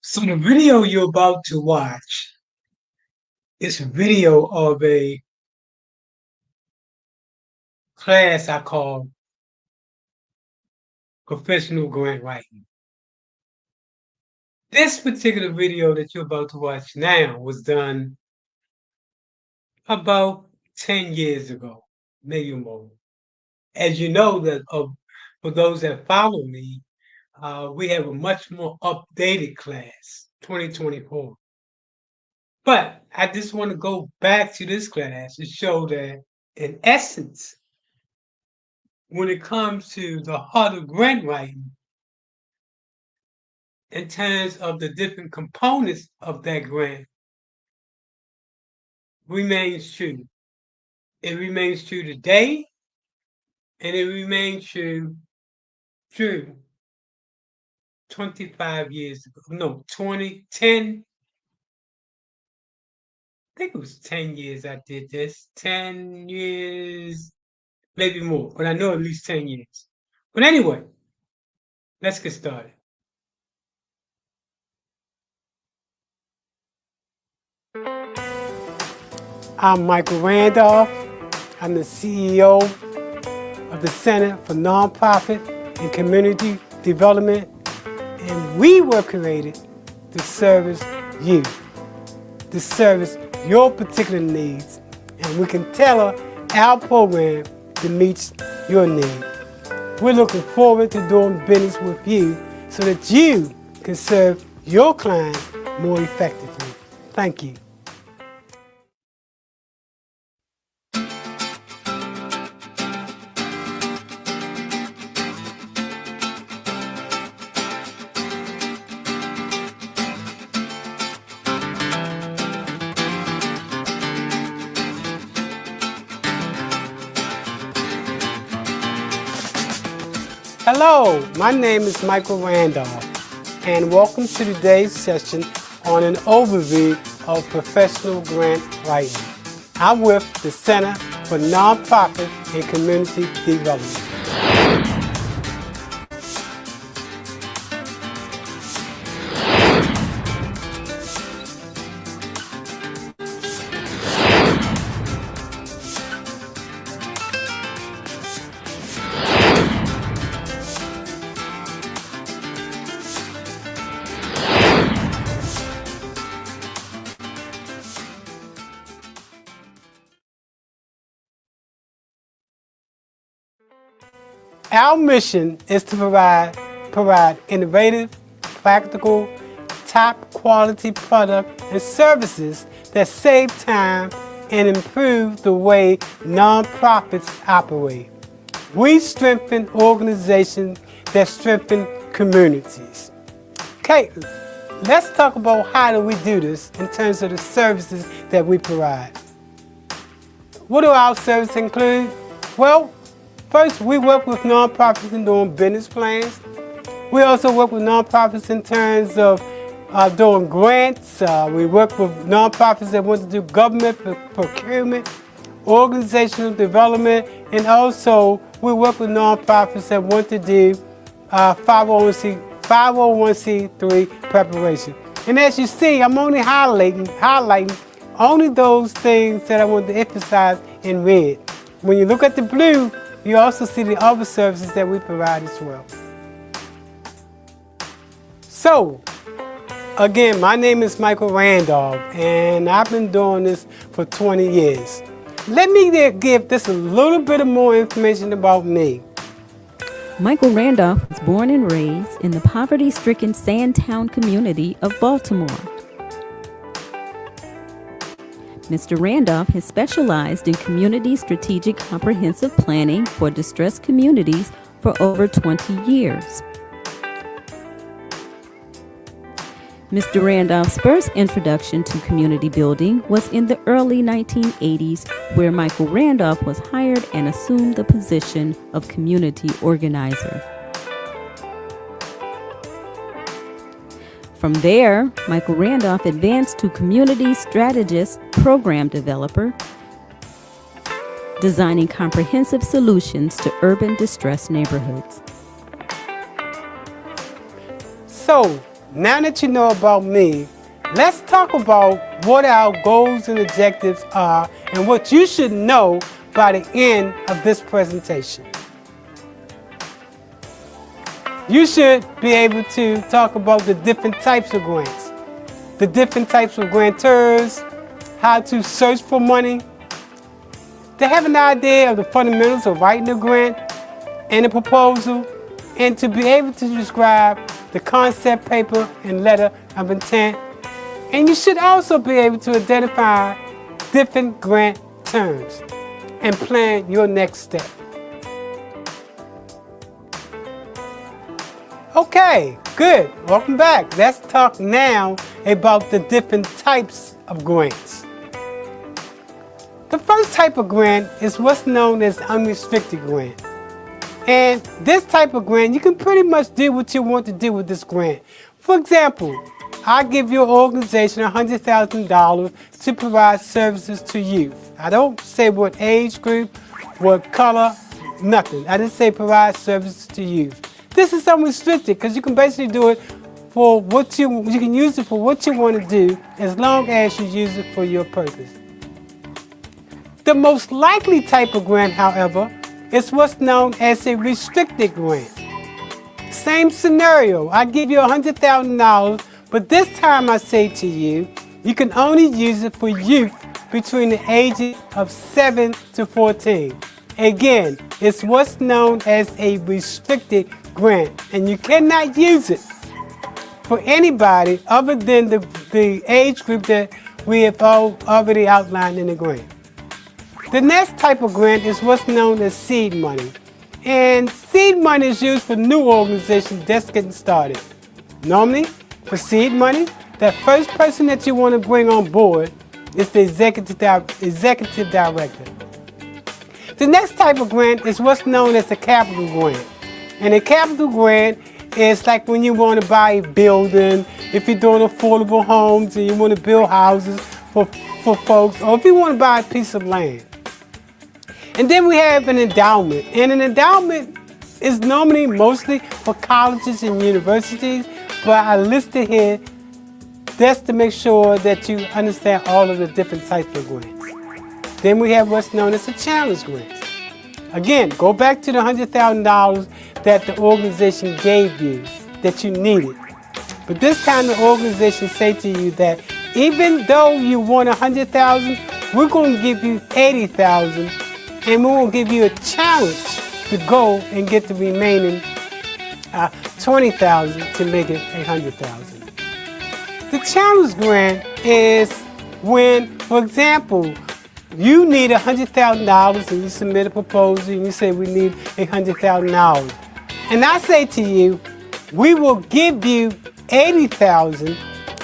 So the video you're about to watch is a video of a class I call professional grant writing. This particular video that you're about to watch now was done about 10 years ago, maybe more. As you know, for those that follow me, we have a much more updated class, 2024. But I just want to go back to this class to show that, in essence, when it comes to the heart of grant writing, in terms of the different components of that grant, remains true. It remains true today, and it remains true 25 years ago. No, 2010. I think it was 10 years I did this. 10 years, maybe more, but I know at least 10 years. But anyway, let's get started. I'm Michael Randolph. I'm the CEO of the Center for Nonprofit and Community Development, and we were created to service you, to service your particular needs, and we can tailor our program to meet your need. We're looking forward to doing business with you so that you can serve your clients more effectively. Thank you. Hello, my name is Michael Randolph, and welcome to today's session on an overview of professional grant writing. I'm with the Center for Nonprofit and Community Development. Our mission is to provide innovative, practical, top quality product and services that save time and improve the way nonprofits operate. We strengthen organizations that strengthen communities. Okay, let's talk about how do we do this in terms of the services that we provide. What do our services include? Well, first, we work with nonprofits in doing business plans. We also work with nonprofits in terms of doing grants. We work with nonprofits that want to do government procurement, organizational development, and also we work with nonprofits that want to do 501c3 preparation. And as you see, I'm only highlighting only those things that I want to emphasize in red. When you look at the blue, you also see the other services that we provide as well. So, again, my name is Michael Randolph, and I've been doing this for 20 years. Let me give just a little bit of more information about me. Michael Randolph was born and raised in the poverty-stricken Sandtown community of Baltimore. Mr. Randolph has specialized in community strategic comprehensive planning for distressed communities for over 20 years. Mr. Randolph's first introduction to community building was in the early 1980s, where Michael Randolph was hired and assumed the position of community organizer. From there, Michael Randolph advanced to community strategist, program developer, designing comprehensive solutions to urban distressed neighborhoods. So, now that you know about me, let's talk about what our goals and objectives are and what you should know by the end of this presentation. You should be able to talk about the different types of grants, the different types of grantors, how to search for money, to have an idea of the fundamentals of writing a grant and a proposal, and to be able to describe the concept paper and letter of intent. And you should also be able to identify different grant terms and plan your next step. Okay, good. Welcome back. Let's talk now about the different types of grants. The first type of grant is what's known as unrestricted grant. And this type of grant, you can pretty much do what you want to do with this grant. For example, I give your organization $100,000 to provide services to youth. I don't say what age group, what color, nothing. I just say provide services to youth. This is unrestricted because you can basically do it for what you can use it for what you want to do as long as you use it for your purpose. The most likely type of grant, however, is what's known as a restricted grant. Same scenario, I give you $100,000, but this time I say to you, you can only use it for youth between the ages of 7 to 14. Again, it's what's known as a restricted grant, and you cannot use it for anybody other than the age group that we have already outlined in the grant. The next type of grant is what's known as seed money. And seed money is used for new organizations just getting started. Normally, for seed money, that first person that you want to bring on board is the executive director. The next type of grant is what's known as a capital grant. And a capital grant is like when you want to buy a building, if you're doing affordable homes and you want to build houses for folks, or if you want to buy a piece of land. And then we have an endowment. And an endowment is normally mostly for colleges and universities, but I listed here just to make sure that you understand all of the different types of grants. Then we have what's known as a challenge grant. Again, go back to the $100,000 that the organization gave you, that you needed. But this time the organization say to you that even though you want $100,000, we're going to give you $80,000, and we're going to give you a challenge to go and get the remaining $20,000 to make it $100,000. The challenge grant is when, for example, you need $100,000 and you submit a proposal and you say we need $100,000. And I say to you, we will give you $80,000,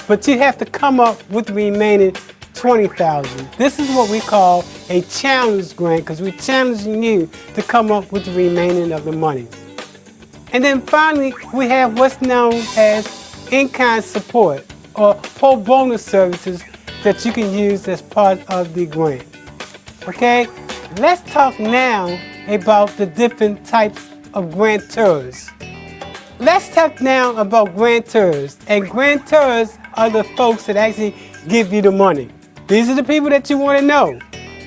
but you have to come up with the remaining $20,000. This is what we call a challenge grant because we're challenging you to come up with the remaining of the money. And then finally, we have what's known as in-kind support or pro bono services that you can use as part of the grant. Okay, let's talk now about the different types of grantors. Let's talk now about grantors. And grantors are the folks that actually give you the money. These are the people that you want to know.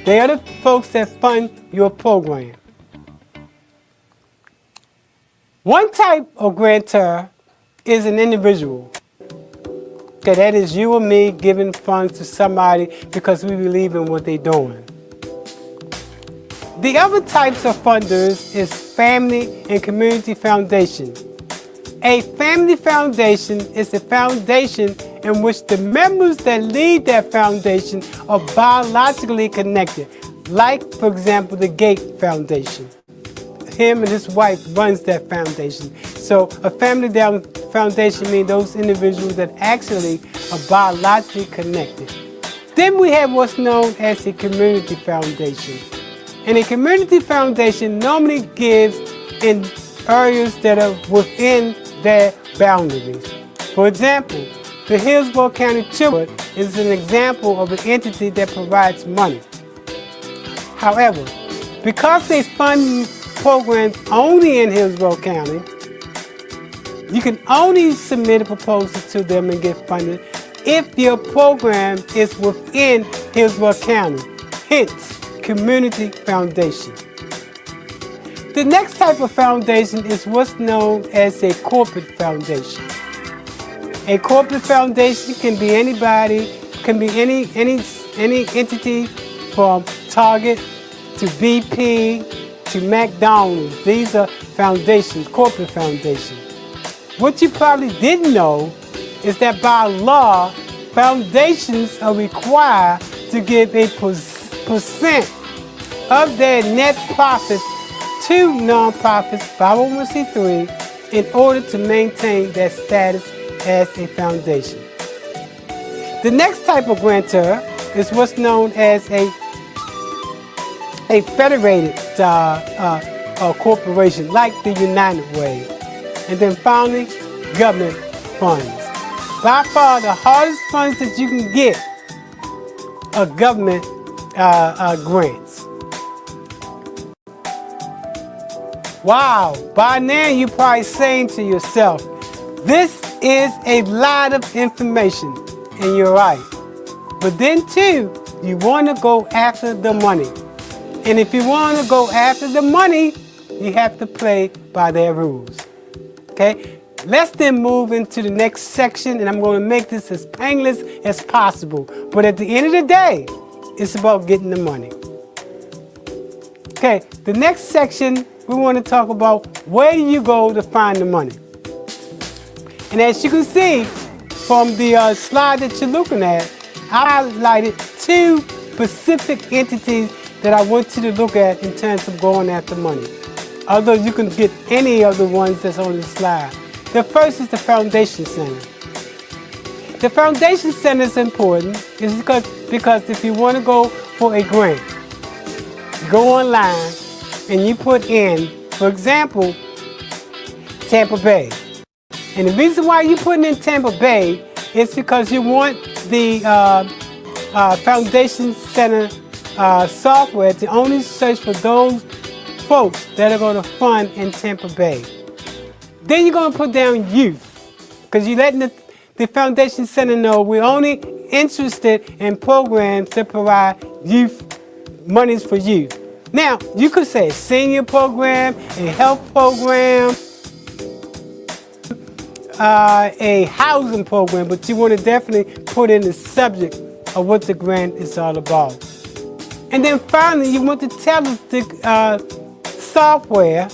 They are the folks that fund your program. One type of grantor is an individual. Okay, that is you or me giving funds to somebody because we believe in what they're doing. The other types of funders is family and community foundation. A family foundation is a foundation in which the members that lead that foundation are biologically connected, like, for example, the Gates Foundation. Him and his wife runs that foundation. So a family foundation means those individuals that actually are biologically connected. Then we have what's known as a community foundation. And a community foundation normally gives in areas that are within their boundaries. For example, the Hillsborough County Children is an example of an entity that provides money. However, because they fund programs only in Hillsborough County, You can only submit a proposal to them and get funded if your program is within Hillsborough County, hence Community Foundation. The next type of foundation is what's known as a corporate foundation. A corporate foundation can be anybody, can be any entity from Target to BP to McDonald's. These are foundations, corporate foundations. What you probably didn't know is that by law, foundations are required to give a percent of their net profits to nonprofits, 501c3, in order to maintain their status as a foundation. The next type of grantor is what's known as a federated corporation, like the United Way. And then finally, government funds. By far, the hardest funds that you can get are government grants. Wow, by now you're probably saying to yourself, this is a lot of information, and you're right. But then too, you want to go after the money. And if you want to go after the money, you have to play by their rules. Okay? Let's then move into the next section, and I'm going to make this as painless as possible. But at the end of the day, it's about getting the money. Okay, the next section, we want to talk about where do you go to find the money. And as you can see from the slide that you're looking at, I highlighted two specific entities that I want you to look at in terms of going after money. Although you can get any of the ones that's on the slide. The first is the Foundation Center. The Foundation Center is important because if you want to go for a grant, you go online and you put in, for example, Tampa Bay. And the reason why you're putting in Tampa Bay is because you want the Foundation Center software to only search for those folks that are going to fund in Tampa Bay. Then you're going to put down youth, because you're letting the Foundation Center know we're only interested in programs that provide youth, monies for youth. Now, you could say a senior program, a health program, a housing program, but you want to definitely put in the subject of what the grant is all about. And then finally, you want to tell us the software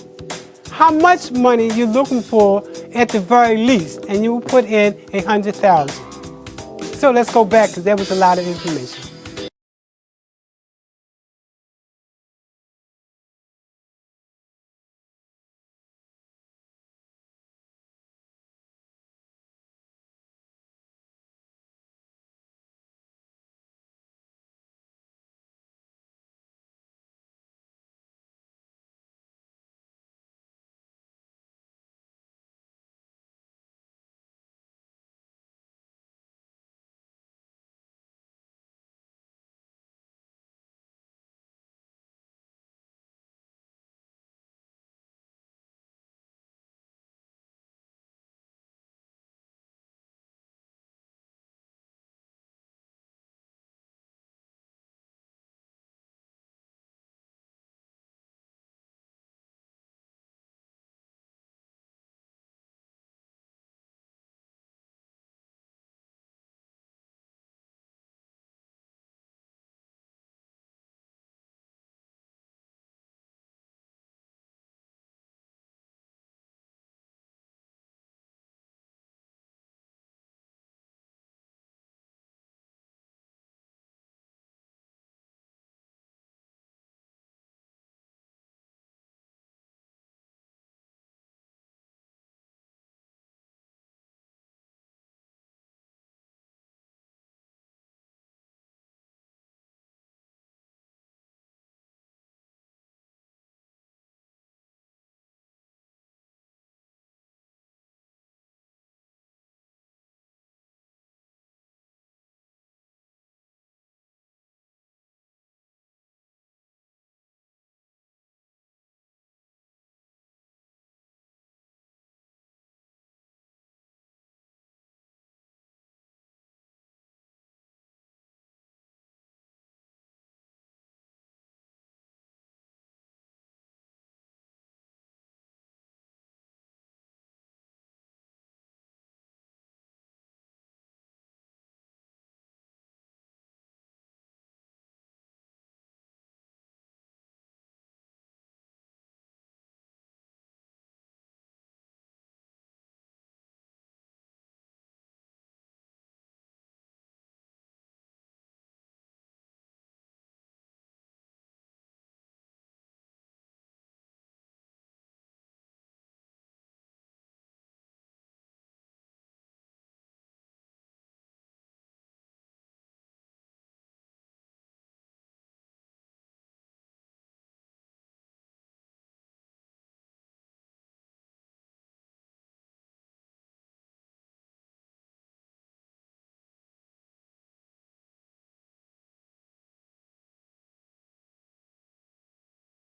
how much money you're looking for at the very least, and you will put in 100,000. So let's go back, because there was a lot of information.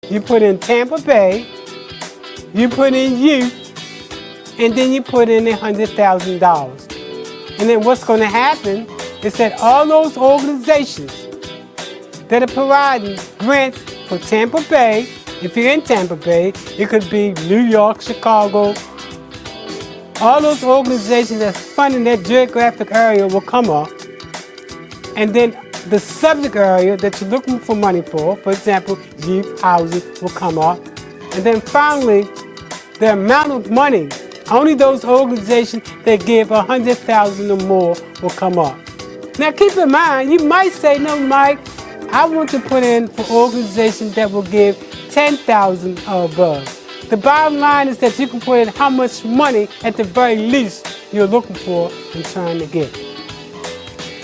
you put in Tampa Bay, you put in youth, and then you put in $100,000. And then what's going to happen is that all those organizations that are providing grants for Tampa Bay, if you're in Tampa Bay, it could be New York, Chicago, all those organizations that's funding that geographic area will come up. And then the subject area that you're looking for money for example, youth housing, will come up. And then finally, the amount of money, only those organizations that give $100,000 or more will come up. Now keep in mind, you might say, no, Mike, I want to put in for organizations that will give $10,000 or above. The bottom line is that you can put in how much money at the very least you're looking for and trying to get.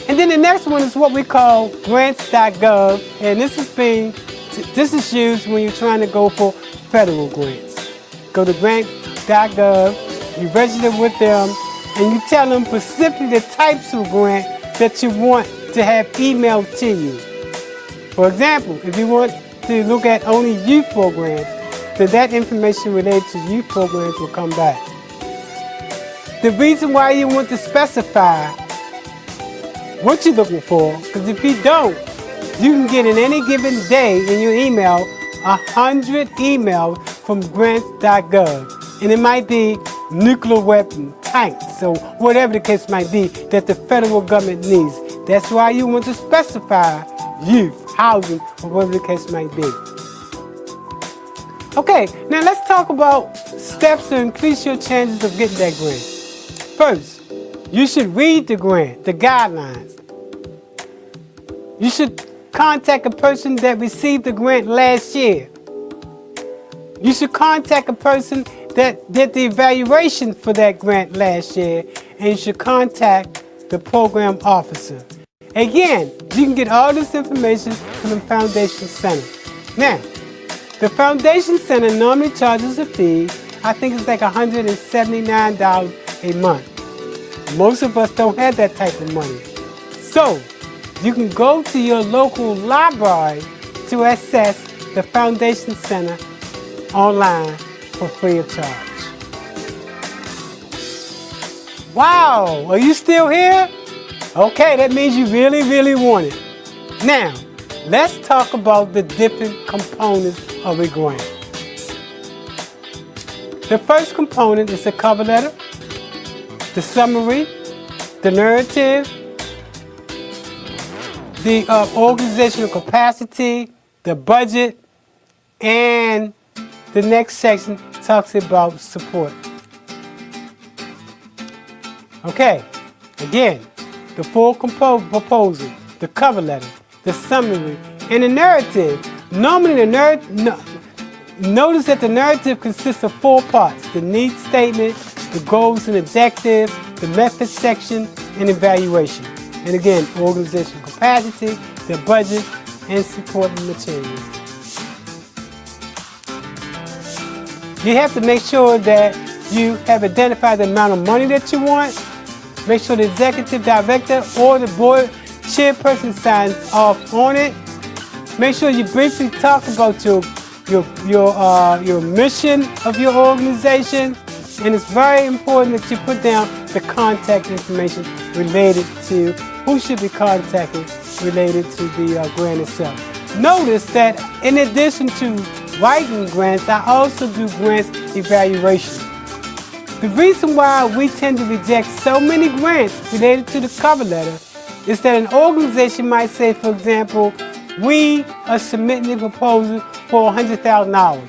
And then the next one is what we call grants.gov, and this is used when you're trying to go for federal grants. Go to grants.gov, you register with them, and you tell them specifically the types of grant that you want to have emailed to you. For example, if you want to look at only youth programs, then that information related to youth programs will come back. The reason why you want to specify what you're looking for, because if you don't, you can get in any given day in your email 100 emails from grants.gov, and it might be nuclear weapon, tanks, or whatever the case might be that the federal government needs. That's why you want to specify youth, housing, or whatever the case might be. Okay, now let's talk about steps to increase your chances of getting that grant. First, you should read the grant, the guidelines. You should contact a person that received the grant last year. You should contact a person that did the evaluation for that grant last year, and you should contact the program officer. Again, you can get all this information from the Foundation Center. Now, the Foundation Center normally charges a fee. I think it's like $179 a month. Most of us don't have that type of money. So, you can go to your local library to access the Foundation Center online for free of charge. Wow, are you still here? Okay, that means you really, really want it. Now, let's talk about the different components of a grant. The first component is the cover letter, the summary, the narrative, the organizational capacity, the budget, and the next section talks about support. Okay, again, the full proposal, the cover letter, the summary, and the narrative. Normally, notice that the narrative consists of 4 parts: the needs statement, the goals and objectives, the methods section, and evaluation. And again, organizational capacity, the budget, and supporting materials. You have to make sure that you have identified the amount of money that you want. Make sure the executive director or the board chairperson signs off on it. Make sure you briefly talk about your mission of your organization, and it's very important that you put down the contact information related to who should be contacted related to the grant itself. Notice that in addition to writing grants, I also do grants evaluation. The reason why we tend to reject so many grants related to the cover letter is that an organization might say, for example, we are submitting a proposal for $100,000.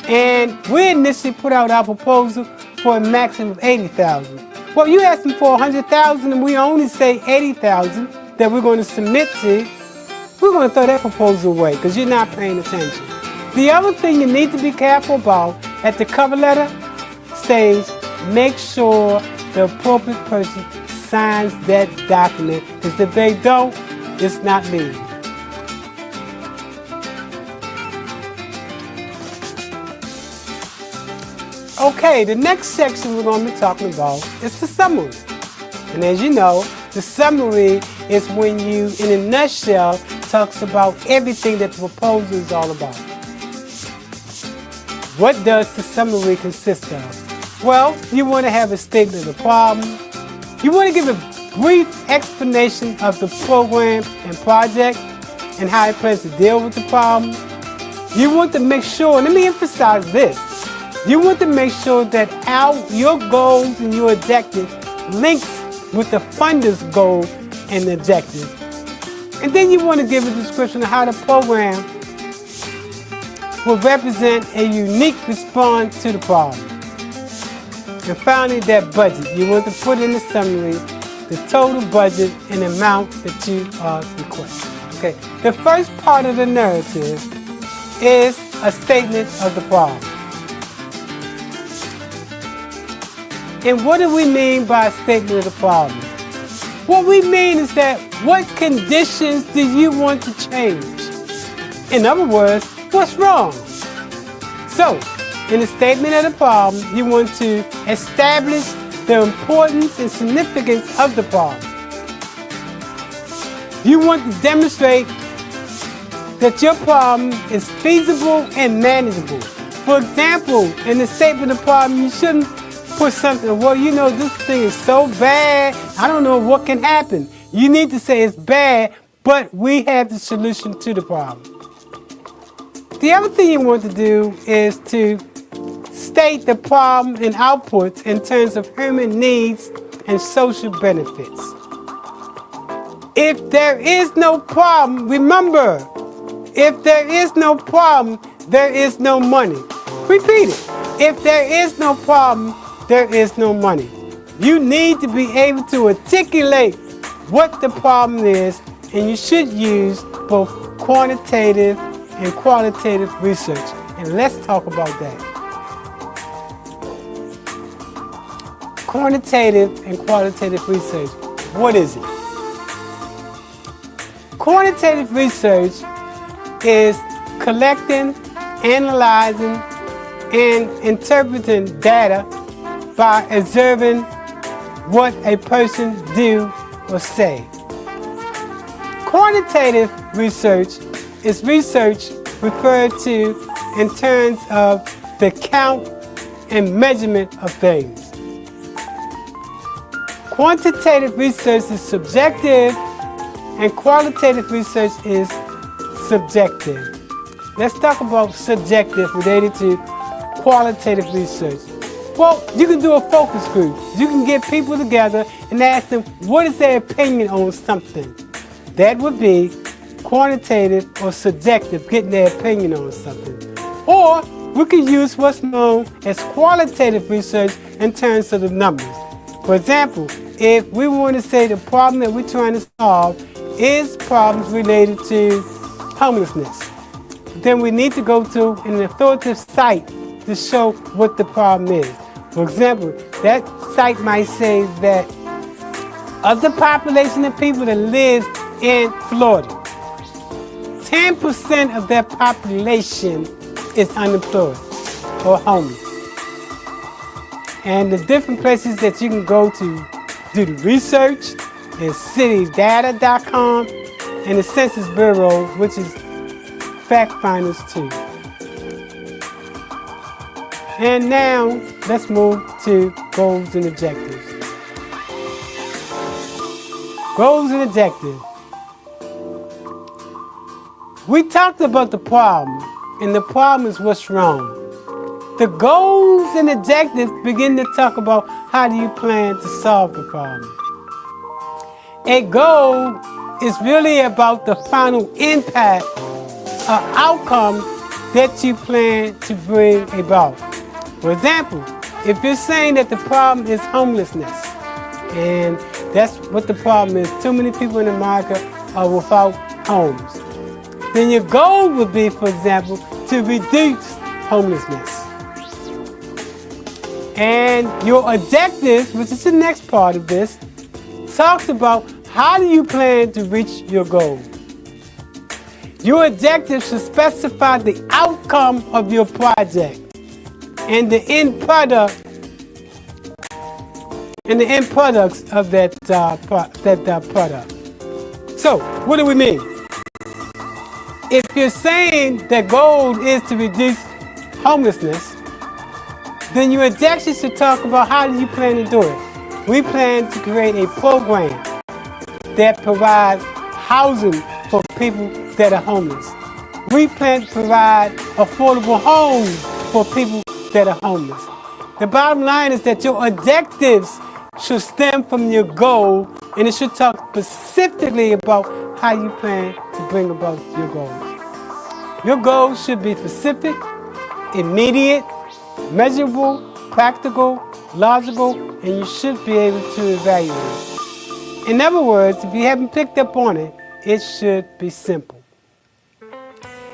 And we initially put out our proposal for a maximum of $80,000. Well, you asked me for $100,000 and we only say $80,000 that we're going to submit to. We're going to throw that proposal away because you're not paying attention. The other thing you need to be careful about at the cover letter stage, make sure the appropriate person signs that document, because if they don't, it's not legal. Okay, the next section we're going to be talking about is the summary. And as you know, the summary is when you, in a nutshell, talks about everything that the proposal is all about. What does the summary consist of? Well, you want to have a statement of the problem. You want to give a brief explanation of the program and project and how it plans to deal with the problem. You want to make sure, let me emphasize this, you want to make sure that your goals and your objectives links with the funder's goal and objective. And then you want to give a description of how the program will represent a unique response to the problem. And finally, that budget. You want to put in the summary the total budget and amount that you are requesting. Okay. The first part of the narrative is a statement of the problem. And what do we mean by a statement of the problem? What we mean is that what conditions do you want to change? In other words, what's wrong? So, in the statement of the problem, you want to establish the importance and significance of the problem. You want to demonstrate that your problem is feasible and manageable. For example, in the statement of the problem, you shouldn't put something, well, you know, this thing is so bad, I don't know what can happen. You need to say it's bad, but we have the solution to the problem. The other thing you want to do is to state the problem and outputs in terms of human needs and social benefits. If there is no problem, remember, if there is no problem, there is no money. Repeat it. If there is no problem, there is no money. You need to be able to articulate what the problem is, and you should use both quantitative and qualitative research. And let's talk about that. Quantitative and qualitative research. What is it? Quantitative research is collecting, analyzing, and interpreting data by observing what a person do or say. Quantitative research is research referred to in terms of the count and measurement of things. Quantitative research is subjective and qualitative research is subjective. Let's talk about subjective related to qualitative research. Well, you can do a focus group. You can get people together and ask them what is their opinion on something. That would be quantitative or subjective, getting their opinion on something. Or we could use what's known as qualitative research in terms of the numbers. For example, if we want to say the problem that we're trying to solve is problems related to homelessness, then we need to go to an authoritative site to show what the problem is. For example, that site might say that of the population of people that live in Florida, 10% of their population is unemployed or homeless. And the different places that you can go to do the research is citydata.com and the Census Bureau, which is Fact Finders too. And now, let's move to goals and objectives. Goals and objectives. We talked about the problem, and the problem is what's wrong. The goals and objectives begin to talk about how do you plan to solve the problem. A goal is really about the final impact or outcome that you plan to bring about. For example, if you're saying that the problem is homelessness, and that's what the problem is, too many people in America are without homes, then your goal would be, for example, to reduce homelessness. And your objectives, which is the next part of this, talks about how do you plan to reach your goal. Your objectives should specify the outcome of your project and the end product and the end products of that product. So, what do we mean? If you're saying that goal is to reduce homelessness, then your objectives should talk about how do you plan to do it. We plan to create a program that provides housing for people that are homeless. We plan to provide affordable homes for people that are homeless. The bottom line is that your objectives should stem from your goal, and it should talk specifically about how you plan to bring about your goals. Your goals should be specific, immediate, measurable, practical, logical, and you should be able to evaluate. In other words, if you haven't picked up on it, it should be simple.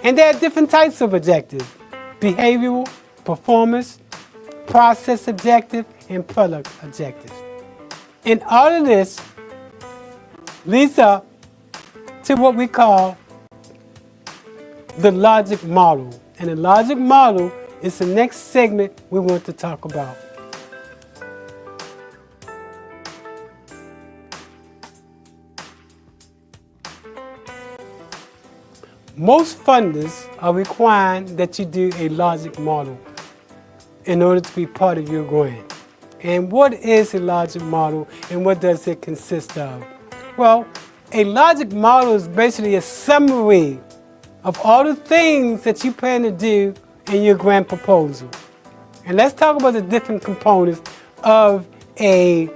And there are different types of objectives: behavioral, performance, process objective, and product objectives. And all of this leads up to what we call the logic model. And the logic model is the next segment we want to talk about. Most funders are requiring that you do a logic model in order to be part of your grant. And what is a logic model and what does it consist of? Well, a logic model is basically a summary of all the things that you plan to do in your grant proposal. And let's talk about the different components of a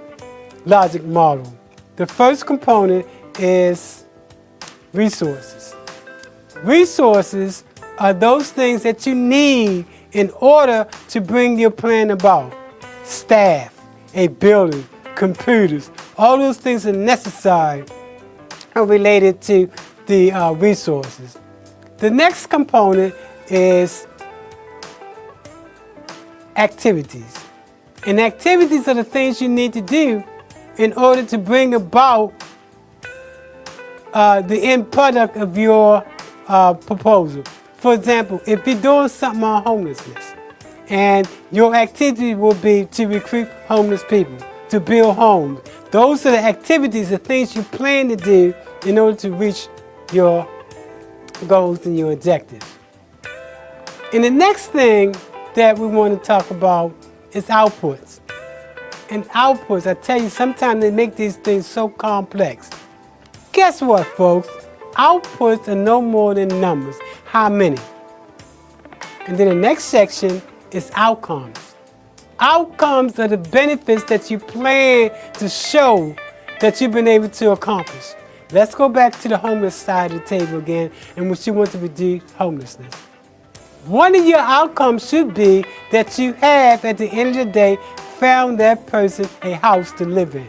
logic model. The first component is resources. Resources are those things that you need in order to bring your plan about. Staff, a building, computers, all those things are necessary are related to the resources. The next component is activities. And activities are the things you need to do in order to bring about the end product of your proposal. For example, if you're doing something on homelessness, and your activity will be to recruit homeless people, to build homes. Those are the activities, the things you plan to do in order to reach your goals and your objectives. And the next thing that we want to talk about is outputs. And outputs, I tell you, sometimes they make these things so complex. Guess what, folks? Outputs are no more than numbers. How many? And then the next section is outcomes. Outcomes are the benefits that you plan to show that you've been able to accomplish. Let's go back to the homeless side of the table again, and what you want to reduce homelessness. One of your outcomes should be that you have, at the end of the day, found that person a house to live in.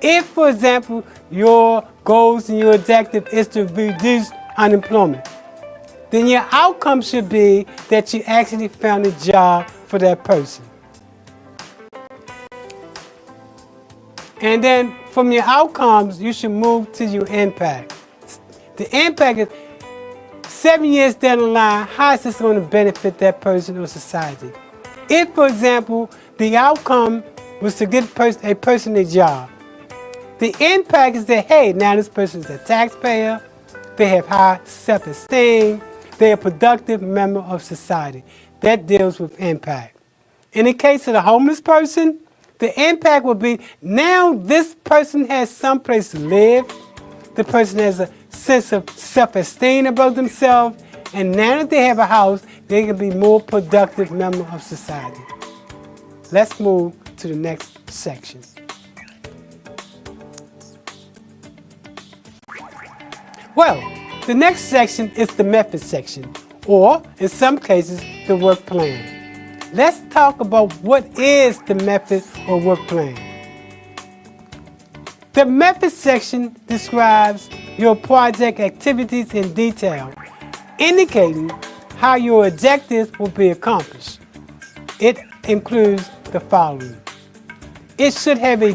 If, for example, your goals and your objective is to reduce unemployment, then your outcome should be that you actually found a job for that person. And then from your outcomes, you should move to your impact. The impact is 7 years down the line, how is this going to benefit that person or society? If, for example, the outcome was to get a person a job, the impact is that, hey, now this person is a taxpayer, they have high self-esteem, they're a productive member of society. That deals with impact. In the case of the homeless person, the impact will be now this person has some place to live, the person has a sense of self-esteem about themselves, and now that they have a house, they can be more productive member of society. Let's move to the next section. Well, the next section is the method section, or in some cases, the work plan. Let's talk about what is the method or work plan. The method section describes your project activities in detail, indicating how your objectives will be accomplished. It includes the following. It should have a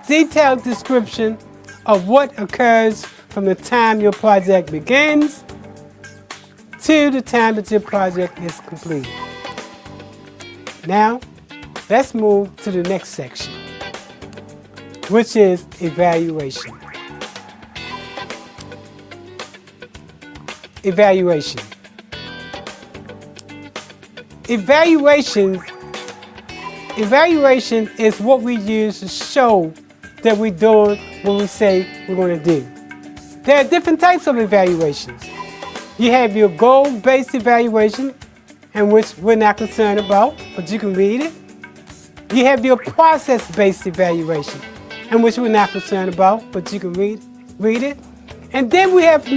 detailed description of what occurs from the time your project begins to the time that your project is completed. Now, let's move to the next section, which is evaluation. Evaluation. Evaluation is what we use to show that we're doing what we say we're going to do. There are different types of evaluations. You have your goal-based evaluation, in which we're not concerned about, but you can read it. You have your process-based evaluation, in which we're not concerned about, but you can read it. And then we have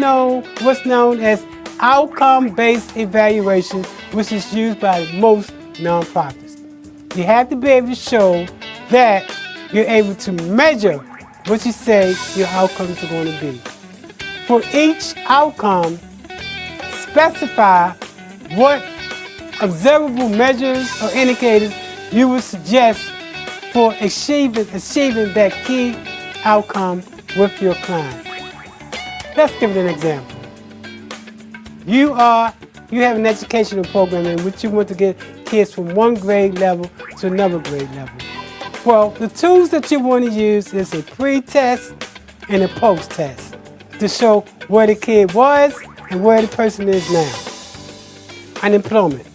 what's known as outcome-based evaluation, which is used by most nonprofits. You have to be able to show that you're able to measure what you say your outcomes are going to be. For each outcome, specify what observable measures or indicators you would suggest for achieving that key outcome with your client. Let's give it an example. You have an educational program in which you want to get kids from one grade level to another grade level. Well, the tools that you want to use is a pre-test and a post-test to show where the kid was and where the person is now. Unemployment.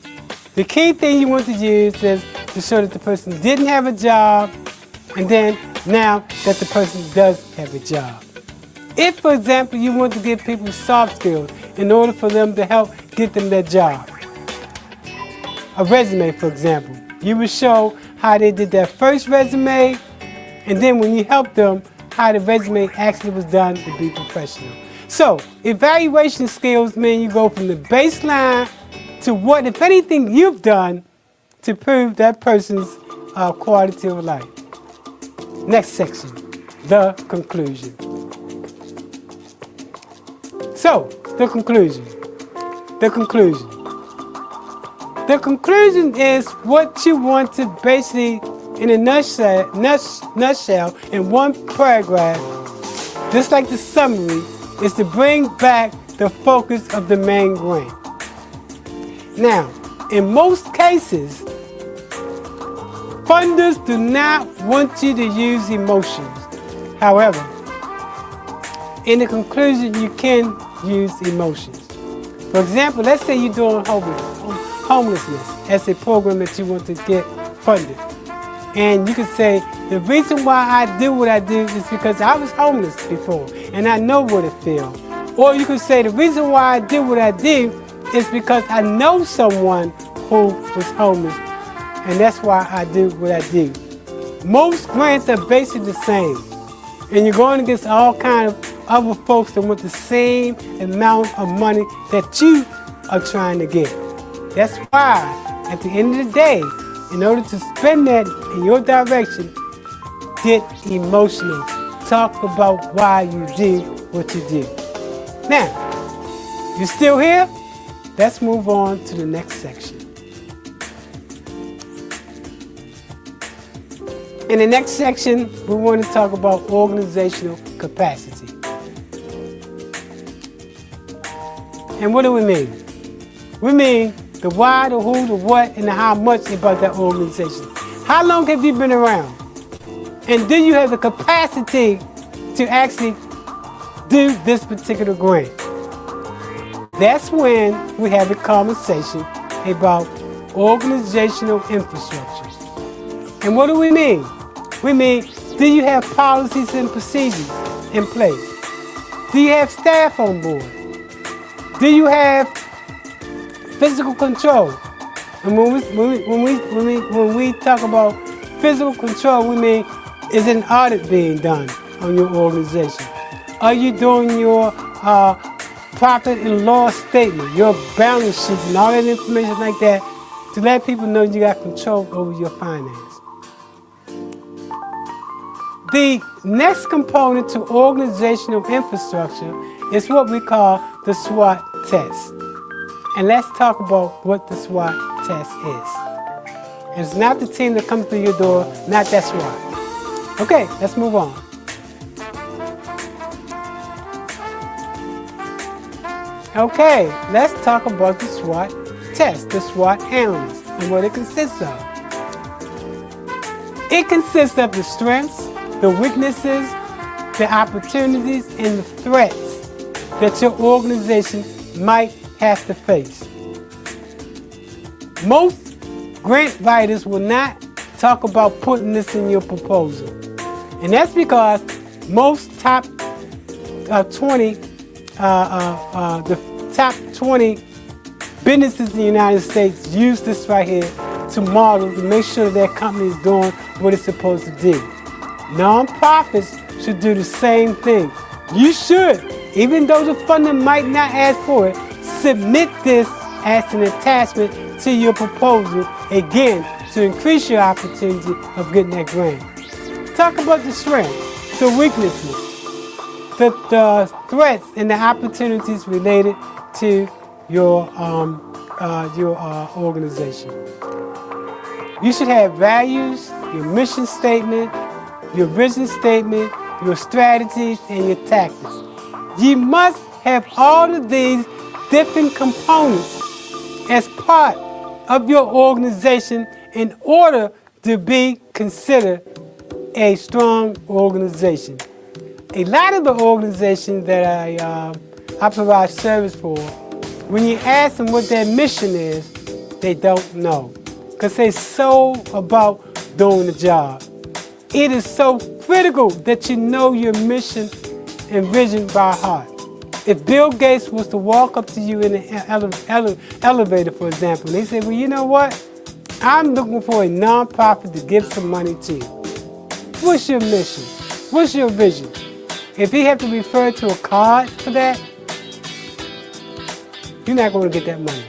The key thing you want to use is to show that the person didn't have a job, and then now that the person does have a job. If, for example, you want to give people soft skills in order for them to help get them their job. A resume, for example. You would show how they did their first resume, and then when you help them, how the resume actually was done to be professional. So, evaluation skills mean you go from the baseline to what, if anything, you've done to prove that person's quality of life. Next section, the conclusion. So, the conclusion. The conclusion is what you want to basically, in a nutshell, in one paragraph, just like the summary, is to bring back the focus of the main grain. Now, in most cases, funders do not want you to use emotions. However, in the conclusion, you can use emotions. For example, let's say you're doing homelessness as a program that you want to get funded. And you could say, the reason why I do what I do is because I was homeless before and I know what it feels. Or you could say, the reason why I do what I do is because I know someone who was homeless, and that's why I do what I do. Most grants are basically the same, and you're going against all kinds of other folks that want the same amount of money that you are trying to get. That's why, at the end of the day, in order to spend that in your direction, get emotional. Talk about why you do what you do. Now, you still here? Let's move on to the next section. In the next section, we want to talk about organizational capacity. And what do we mean? We mean the why, the who, the what, and the how much about that organization. How long have you been around? And do you have the capacity to actually do this particular grant? That's when we have a conversation about organizational infrastructure. And what do we mean? We mean, do you have policies and procedures in place? Do you have staff on board? Do you have physical control? And when we talk about physical control, we mean, is an audit being done on your organization? Are you doing your profit and loss statement, your balance sheets, and all that information like that to let people know you got control over your finance? The next component to organizational infrastructure is what we call the SWOT test. And let's talk about what the SWOT test is. It's not the team that comes through your door, not that SWOT. Okay, let's move on. Okay, let's talk about the SWOT test, the SWOT analysis, and what it consists of. It consists of the strengths, the weaknesses, the opportunities, and the threats that your organization might have to face. Most grant writers will not talk about putting this in your proposal. And that's because most top 20, the top 20 businesses in the United States use this right here to model to make sure that their company is doing what it's supposed to do. Nonprofits should do the same thing. You should, even though the funder might not ask for it, submit this as an attachment to your proposal, again, to increase your opportunity of getting that grant. Talk about the strengths, the weaknesses, the threats and the opportunities related to your organization. You should have values, your mission statement, your vision statement, your strategies, and your tactics. You must have all of these different components as part of your organization in order to be considered a strong organization. A lot of the organizations that I provide service for, when you ask them what their mission is, they don't know, because they're so about doing the job. It is so critical that you know your mission and vision by heart. If Bill Gates was to walk up to you in an elevator, for example, and they say, well, you know what? I'm looking for a nonprofit to give some money to. What's your mission? What's your vision? If he have to refer to a card for that, you're not going to get that money.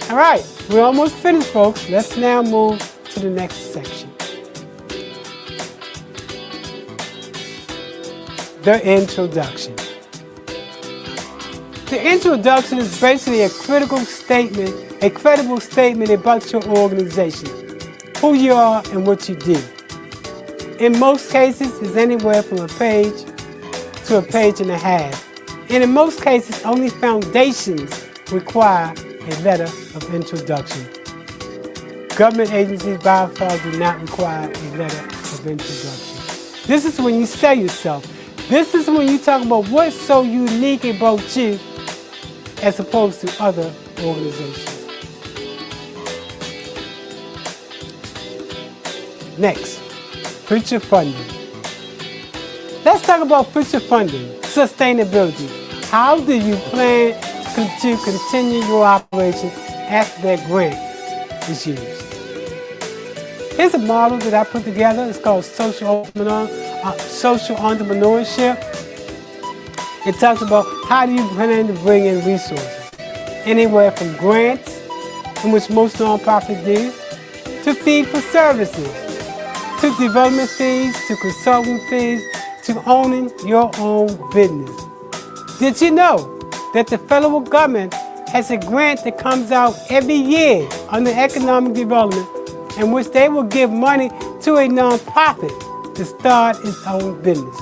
All right, we're almost finished, folks. Let's now move to the next section. The introduction. The introduction is basically a credible statement about your organization, who you are and what you do. In most cases, it's anywhere from a page to a page and a half. And in most cases, only foundations require a letter of introduction. Government agencies by far do not require a letter of introduction. This is when you sell yourself. This is when you talk about what's so unique about you as opposed to other organizations. Next, future funding. Let's talk about future funding, sustainability. How do you plan to continue your operation after that grant is used? Here's a model that I put together. It's called social entrepreneurship. It talks about how do you plan to bring in resources, anywhere from grants, in which most nonprofits do, to fee for services, to development fees, to consulting fees, to owning your own business. Did you know that the federal government has a grant that comes out every year under economic development in which they will give money to a nonprofit to start its own business?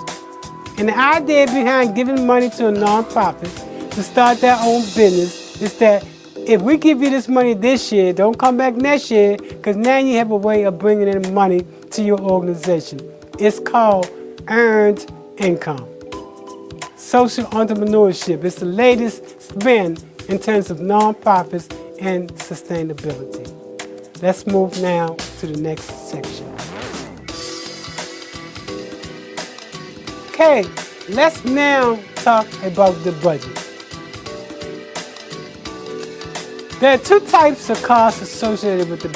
And the idea behind giving money to a nonprofit to start their own business is that if we give you this money this year, don't come back next year, because now you have a way of bringing in money to your organization. It's called earned income. Social entrepreneurship is the latest spin in terms of nonprofits and sustainability. Let's move now to the next section. Okay, let's now talk about the budget. There are two types of costs associated with the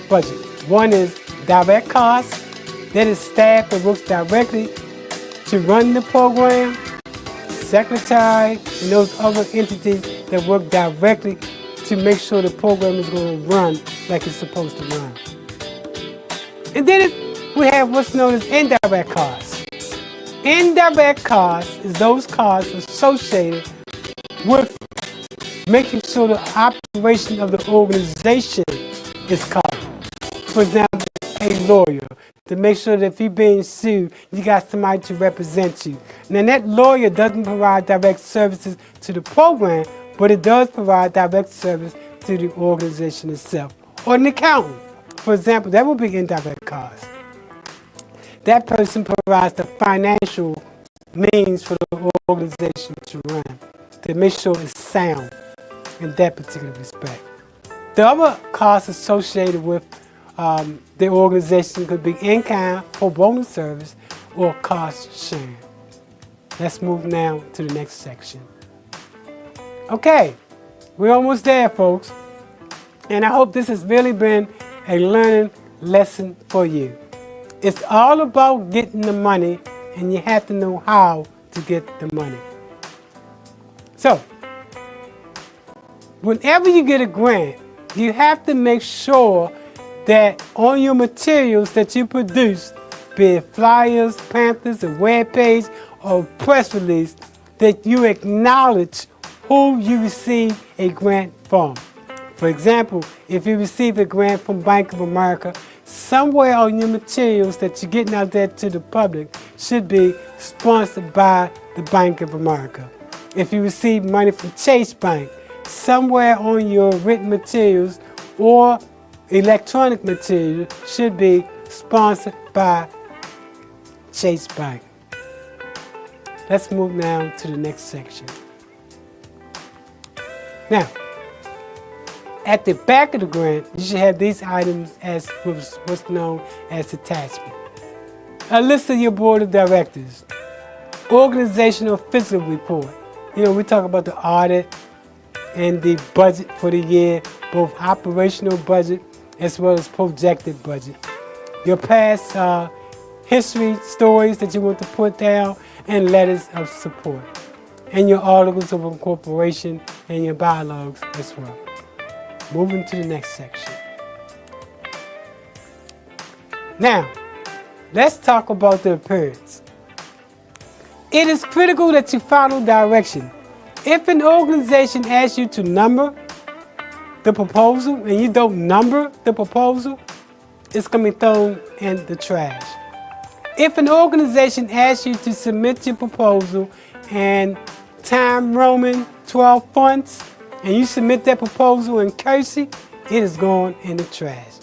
budget. One is direct costs. That is staff that works directly to run the program, secretary, and those other entities that work directly to make sure the program is going to run like it's supposed to run. And then we have what's known as indirect costs. Indirect costs is those costs associated with making sure the operation of the organization is covered. For example, a lawyer, to make sure that if you're being sued, you got somebody to represent you. Now that lawyer doesn't provide direct services to the program, but it does provide direct service to the organization itself. Or an accountant, for example, that would be indirect costs. That person provides the financial means for the organization to run, to make sure it's sound. in that particular respect. The other costs associated with the organization could be in-kind, pro bono service, or cost sharing. Let's move now to the next section. Okay, we're almost there, folks. And I hope this has really been a learning lesson for you. It's all about getting the money, and you have to know how to get the money. So, whenever you get a grant, you have to make sure that on your materials that you produce, be it flyers, pamphlets, a web page, or press release, that you acknowledge who you received a grant from. For example, if you receive a grant from Bank of America, somewhere on your materials that you're getting out there to the public should be sponsored by the Bank of America. If you receive money from Chase Bank, somewhere on your written materials or electronic material should be sponsored by Chase Bank. Let's move now to the next section. Now, at the back of the grant, you should have these items as what's known as attachment. A list of your board of directors, organizational fiscal report. We talk about the audit and the budget for the year, both operational budget as well as projected budget. Your past history stories that you want to put down, and letters of support. And your articles of incorporation and your bylaws as well. Moving to the next section. Now, let's talk about the appearance. It is critical that you follow direction. If an organization asks you to number the proposal and you don't number the proposal, it's going to be thrown in the trash. If an organization asks you to submit your proposal in Time Roman 12 fonts and you submit that proposal in cursive, it is going in the trash.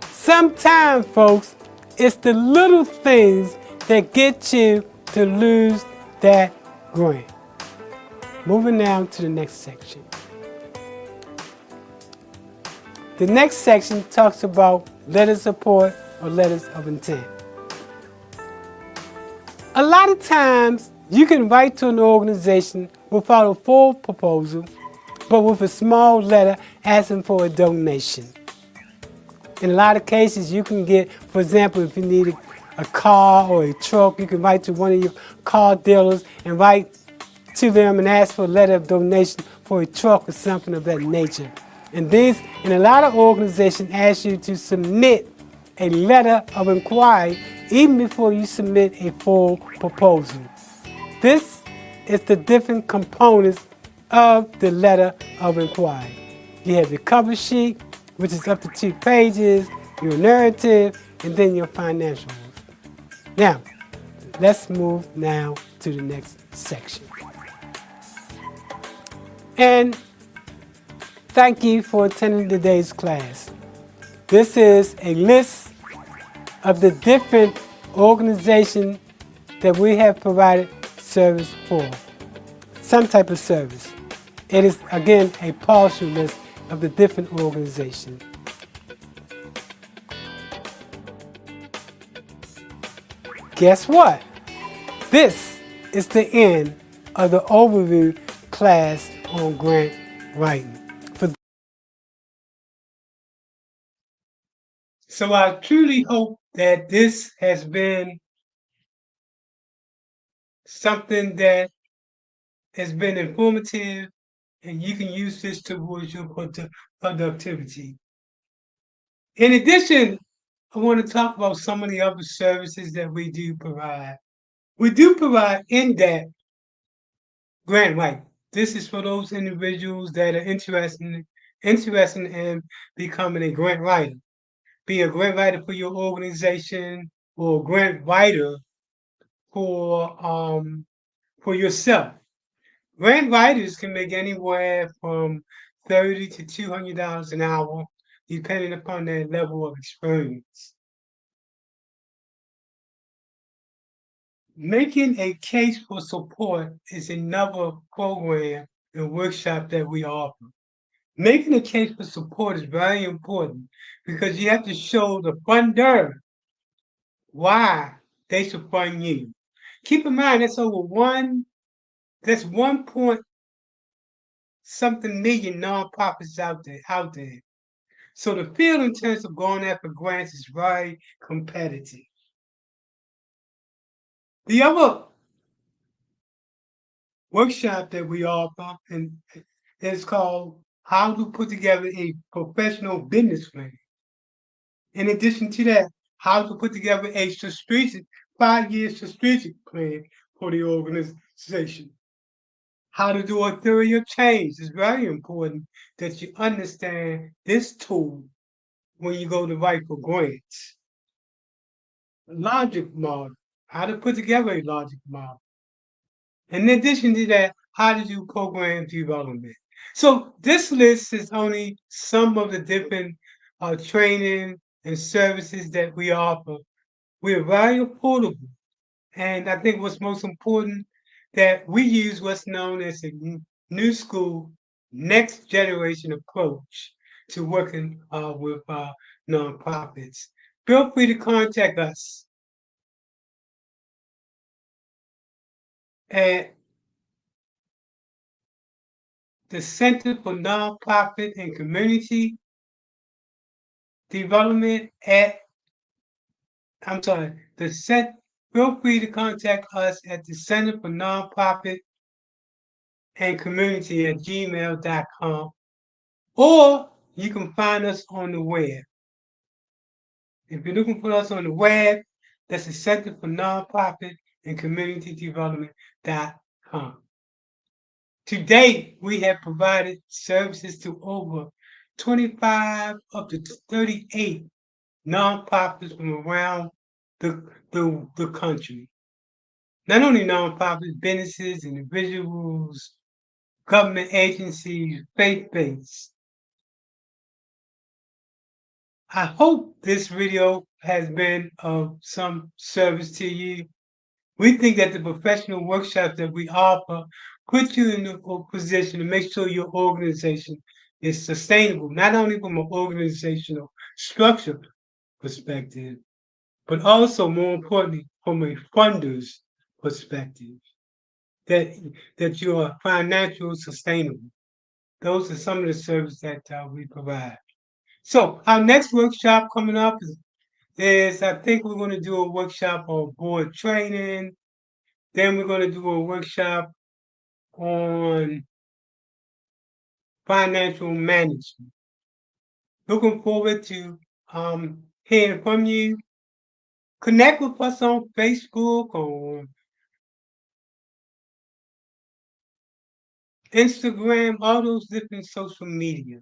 Sometimes, folks, it's the little things that get you to lose that grant. Moving now to the next section. The next section talks about letters of support or letters of intent. A lot of times, you can write to an organization without a full proposal, but with a small letter asking for a donation. In a lot of cases, you can get, for example, if you need a car or a truck, you can write to one of your car dealers and write to them and ask for a letter of donation for a truck or something of that nature. And a lot of organizations ask you to submit a letter of inquiry even before you submit a full proposal. This is the different components of the letter of inquiry. You have your cover sheet, which is up to 2 pages, your narrative, and then your financials. Now, let's move now to the next section. And thank you for attending today's class. This is a list of the different organizations that we have provided service for, some type of service. It is, again, a partial list of the different organizations. Guess what? This is the end of the overview class on grant writing. So I truly hope that this has been something that has been informative and you can use this towards your productivity. In addition, I want to talk about some of the other services that we do provide. We do provide in-depth grant writing. This is for those individuals that are interested in becoming a grant writer. Be a grant writer for your organization or a grant writer for yourself. Grant writers can make anywhere from $30 to $200 an hour, depending upon their level of experience. Making a case for support is another program and workshop that we offer. Making a case for support is very important because you have to show the funder why they should fund you. Keep in mind that's 1 point something million nonprofits out there. So the field in terms of going after grants is very competitive. The other workshop that we offer and is called How to Put Together a Professional Business Plan. In addition to that, how to put together a strategic 5-year strategic plan for the organization. How to do a theory of change. It's very important that you understand this tool when you go to write for grants. Logic model. How to put together a logic model. In addition to that, how to do program development. So this list is only some of the different training and services that we offer. We're very affordable. And I think what's most important that we use what's known as a new school, next generation approach to working with nonprofits. Feel free to contact us at the Center for Nonprofit and Community Development feel free to contact us at the Center for Nonprofit and Community at gmail.com, or you can find us on the web. If you're looking for us on the web, that's the Center for Nonprofit and Community Development.com. To date, we have provided services to over 25 up to 38 nonprofits from around the country. Not only nonprofits, businesses, individuals, government agencies, faith-based. I hope this video has been of some service to you. We think that the professional workshops that we offer put you in a position to make sure your organization is sustainable, not only from an organizational structure perspective, but also more importantly, from a funder's perspective, that you are financially sustainable. Those are some of the services that we provide. So our next workshop coming up is I think we're going to do a workshop on board training. Then we're going to do a workshop on financial management. Looking forward to hearing from you. Connect with us on Facebook or Instagram, all those different social media.